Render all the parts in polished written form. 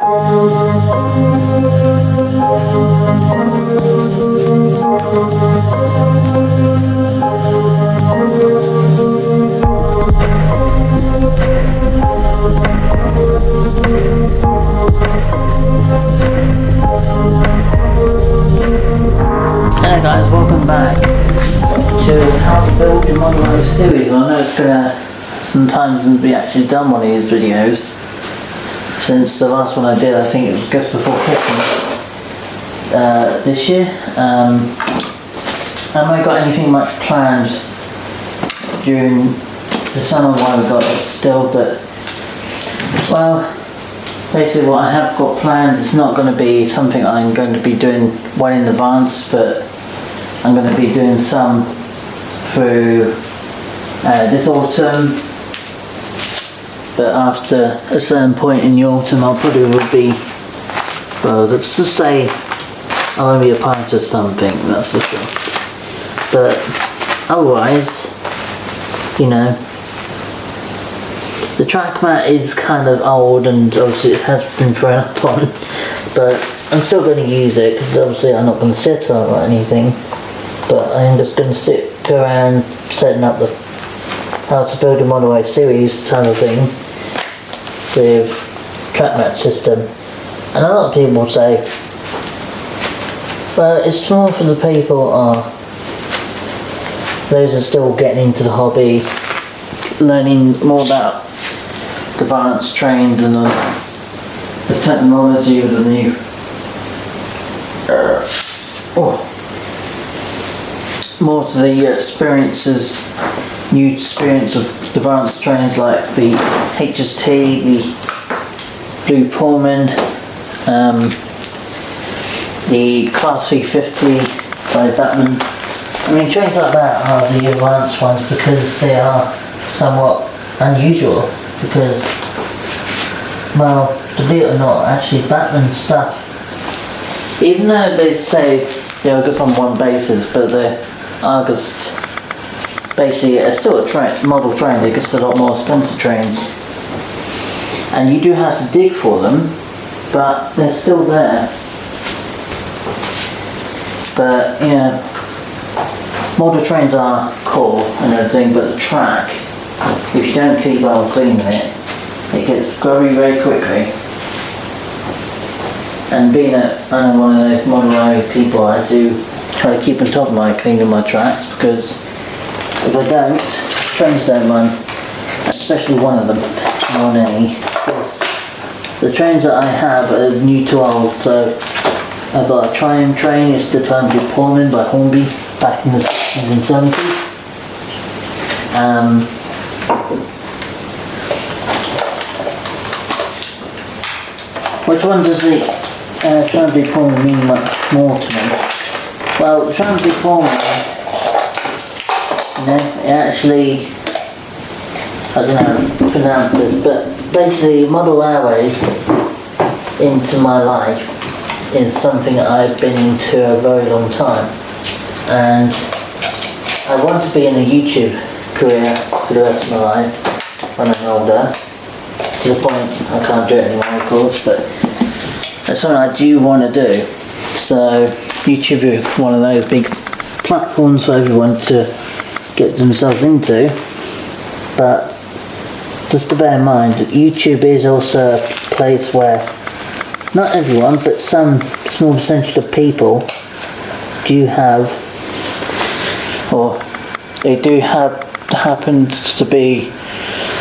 Hey guys, welcome back to how to build your model series. I know it's gonna sometimes be actually done one of these videos since the last one I did, I think it was just before Christmas this year. Have I got anything much planned during the summer while we've got it still, but well, basically what I have got planned is not going to be something I'm going to be doing well in advance, but I'm going to be doing some through this autumn, but after a certain point in the autumn I'll probably will be, well, let's just say I want to be a part of something, that's for sure. But otherwise, you know, the track mat is kind of old and obviously it has been thrown up on, but I'm still going to use it because obviously I'm not going to sit on it or anything, but I'm just going to go around setting up the how to build a motorway series kind of thing with track mat system. And a lot of people say, well, it's more for the people those are still getting into the hobby, learning more about advanced trains and the technology of the new more to the experiences, new experience of advanced trains like the HST, the Blue Pullman, the Class 350 by Batman. I mean, trains like that are the advanced ones because they are somewhat unusual, because, well, to be it or not, actually Batman stuff, even though they say they're just on one basis, but they are just basically still a model train, they're just a lot more expensive trains. And you do have to dig for them, but they're still there. But, yeah, model trains are cool and everything, but the track, if you don't keep on cleaning it, it gets grubby very quickly. And being that I'm one of those model people, I do try to keep on top of cleaning my tracks, because if I don't, trains don't run, especially one of them, more than any. The trains that I have are new to old, so I've got a Triumph train, it's the 200 Pullman by Hornby back in the 60s and 70s. Which one does the Triumph Pullman mean much more to me? Well, the Triumph Pullman, you know, it actually, I don't know how to pronounce this, but basically model railways into my life is something that I've been into a very long time, and I want to be in a YouTube career for the rest of my life when I'm older, to the point I can't do it anymore of course, but that's something I do want to do. So YouTube is one of those big platforms for everyone to get themselves into, but just to bear in mind that YouTube is also a place where not everyone, but some small percentage of people do have, or they do have, happen to be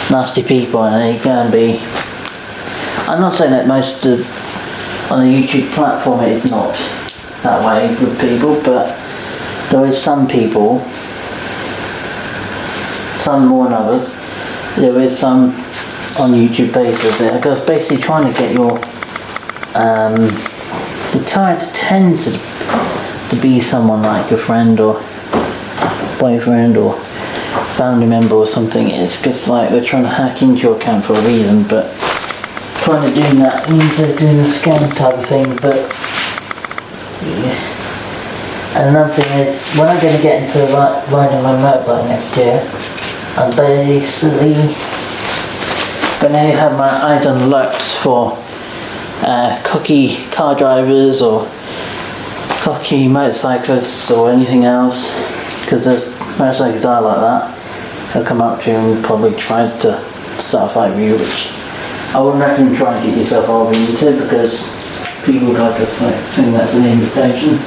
nasty people, and they can be, I'm not saying that most of, on the YouTube platform it is not that way with people, but there is some people, some more than others, there is some on YouTube basis there, because basically trying to get your they try to tend to be someone like a friend or boyfriend or family member or something. It's just like they're trying to hack into your account for a reason, but trying to do that means they're doing a scam type of thing. But yeah. And another thing is, when I'm going to get into riding my motorbike next year, I'm basically going to have my eyes on alerts for cocky car drivers or cocky motorcyclists or anything else, because there's motorcyclists are like that. They'll come up to you and probably try to start a fight with you, which I wouldn't recommend trying to get yourself arguing into, because people would like us think that's an invitation.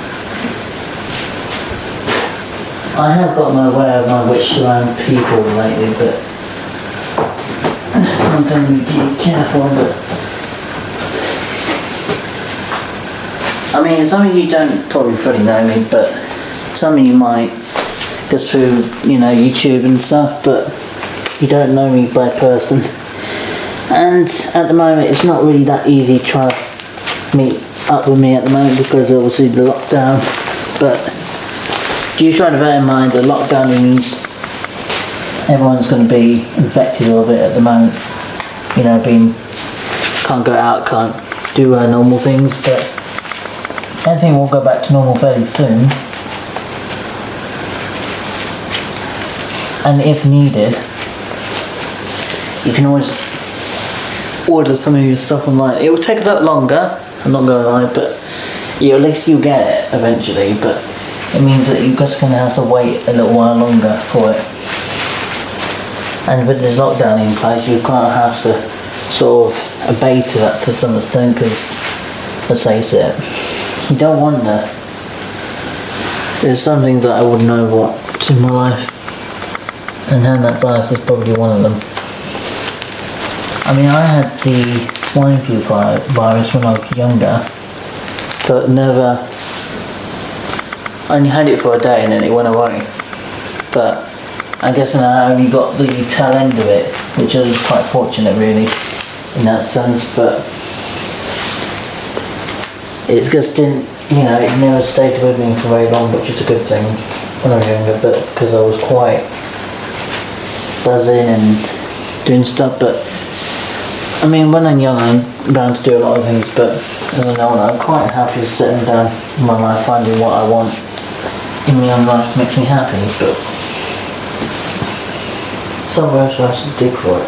I have got my way of my wits around people lately, but sometimes you be careful. But I mean, some of you don't probably fully know me, but some of you might just through, YouTube and stuff, but you don't know me by person. And at the moment, it's not really that easy to try to meet up with me at the moment, because obviously the lockdown. But do you try to bear in mind the lockdown means everyone's going to be infected with it at the moment. Can't go out, can't do normal things, but everything will go back to normal fairly soon. And if needed, you can always order some of your stuff online. It will take a lot longer, I'm not going to lie, but at least you'll get it eventually. But it means that you're just going to have to wait a little while longer for it. And with this lockdown in place, you kind of have to sort of obey to that to some extent, because let's face it, you don't want that. There's some things that I wouldn't know what's in my life, and having that virus is probably one of them. I mean, I had the swine flu virus when I was younger, but never. I only had it for a day and then it went away. But I guess I only got the tail end of it, which was quite fortunate really in that sense. But it just didn't, it never stayed with me for very long, which is a good thing when I was younger, but because I was quite buzzing and doing stuff. But I mean, when I'm young, I'm bound to do a lot of things, but as an older, I'm quite happy with sitting down in my life, finding what I want in my own life makes me happy, but somewhere else I have to dig for it.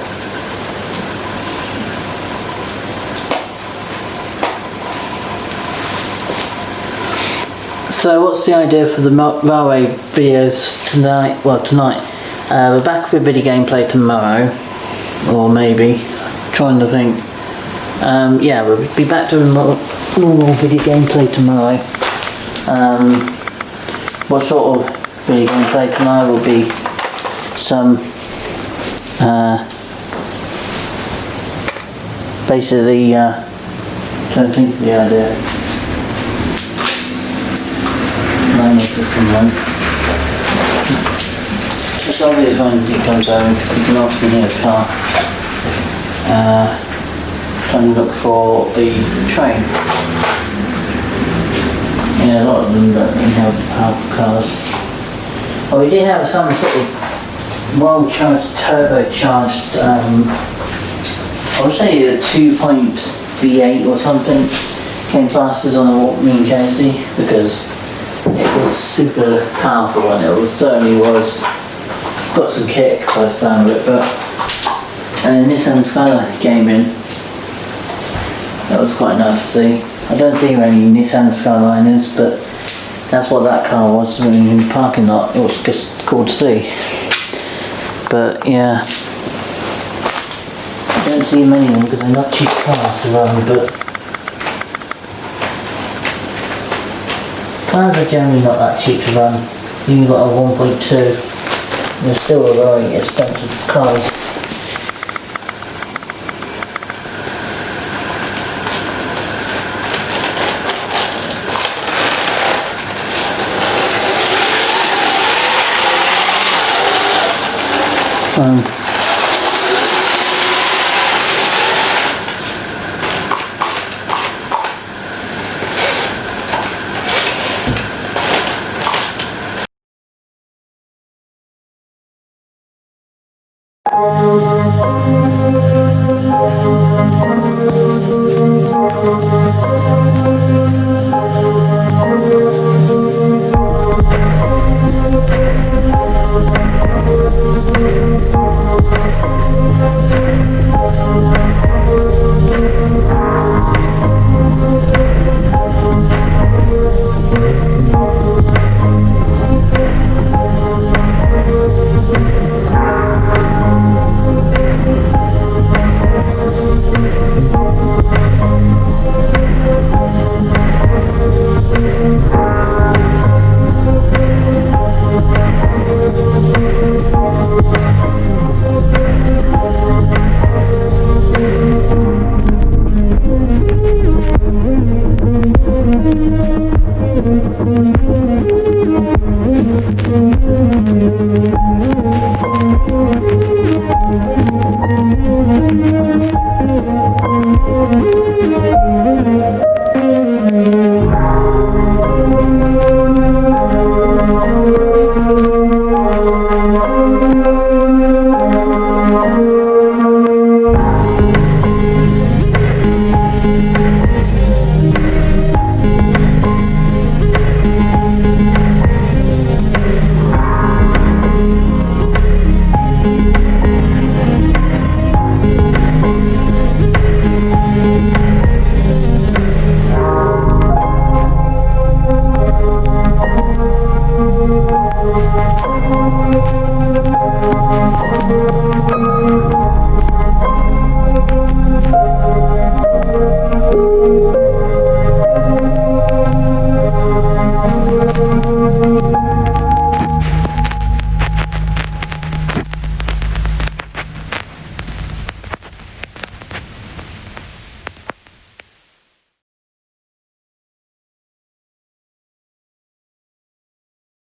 So what's the idea for the railway videos tonight? Well, tonight. We're back with video gameplay tomorrow, or maybe, trying to think. Yeah, we'll be back to normal video gameplay tomorrow. What sort of video gameplay tomorrow will be some basically trying to think of the idea. This come home. It's obvious when he comes home, you can often hear a car trying to look for the train. Yeah, a lot of them don't have cars. Oh, we did have some sort of well-charged, turbocharged, I would say a 2.0 V8 or something, came past us on a walk-me Casey, because it was super powerful, and it certainly was got some kick by the sound of it. But and then Nissan Skyline came in. That was quite nice to see. I don't see many Nissan Skyliners, but that's what that car was in the parking lot. It was just cool to see. But yeah, I don't see many of them because they're not cheap cars to run, but cars are generally not that cheap to run. You've got a 1.2, they're still very expensive cars.